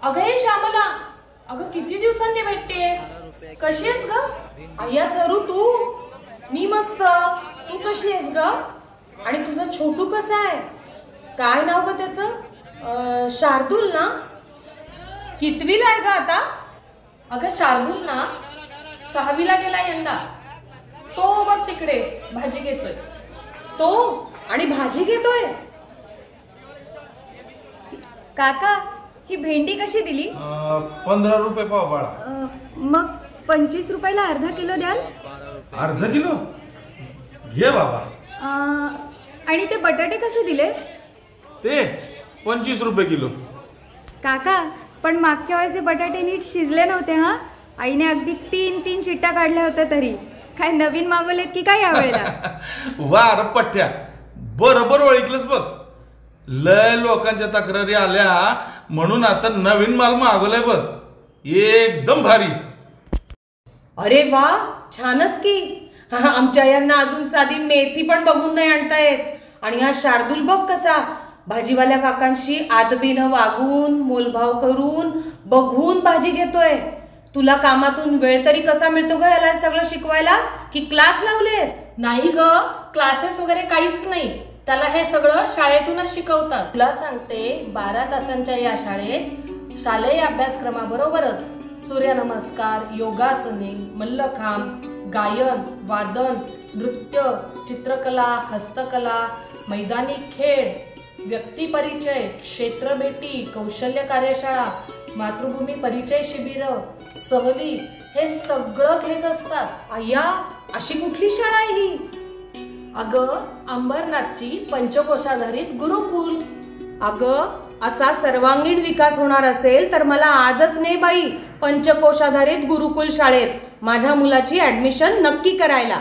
अगं हे श्यामला, अगं किती दिवसांनी भेटतेस? कशी आहेस ग? अय्या सरू, तू? मी मस्त. तू कशी आहेस ग? आणि तुझा छोटू कसा आहे? काय नाव ग त्याचं? शार्दूल ना? कितवीला आहे ग आता? अगं शार्दूल ना 6वीला गेला यंदा. तो बघ तिकडे भाजी घेतोय. तो आणि भाजी घेतोय? काका, ही भेंडी कशी दिली? 15 रुपये पाव बाळा. मग 25 रुपयाला अर्धा किलो द्याल? अर्धा किलो घे बाबा. आणि ते बटाटे कसे दिले? ते 25 रुपये किलो. काका, पण मागच्या वेळेचे बटाटे नीट शिजले नव्हते. हा, आईने अगदी 3 शिट्ट्या काढल्या होत्या. तरी काय नवीन मागवलेत की काय यावेळेला? वा अरे पठ्या, बरोबर ओळखलंच बघ. लय लोकांच्या तक्रारी आल्या म्हणून आता नवीन माल मागवलाय बघ. एकदम भारी. अरे वा, छानच की. आमच्या यांना अजून साधी मेथी पण बघून नाही आणता येत. आणि हा शार्दूल बघ कसा भाजीवाल्या काकांशी आदबीनं वागून, मोलभाव करून, बघून भाजी घेतोय. तुला कामातून वेळ तरी कसा मिळतो ग याला सगळं शिकवायला? की क्लास लावलेस? नाही ग, क्लासेस वगैरे काहीच नाही. त्याला हे सगळं शाळेतूनच शिकवतात. तुला सांगते, 12 तासांच्या या शाळेत शालेय अभ्यासक्रमाबरोबरच सूर्यनमस्कार, योगासने, मल्लखांब, गायन, वादन, नृत्य, चित्रकला, हस्तकला, मैदानी खेळ, व्यक्तिपरिचय, क्षेत्रभेटी, कौशल्य कार्यशाळा, मातृभूमी परिचय शिबिर, सहली, हे सगळं घेत असतात. अय्या, अशी कुठली शाळा आहे ही? अगं अंबरनाथची पंचकोशाधारित गुरुकुल. अगं, असा सर्वांगीण विकास होणार असेल तर मला आजच ने बाई पंचकोशाधारित गुरुकुल शाळेत माझ्या मुलाची ऍडमिशन नक्की करायला.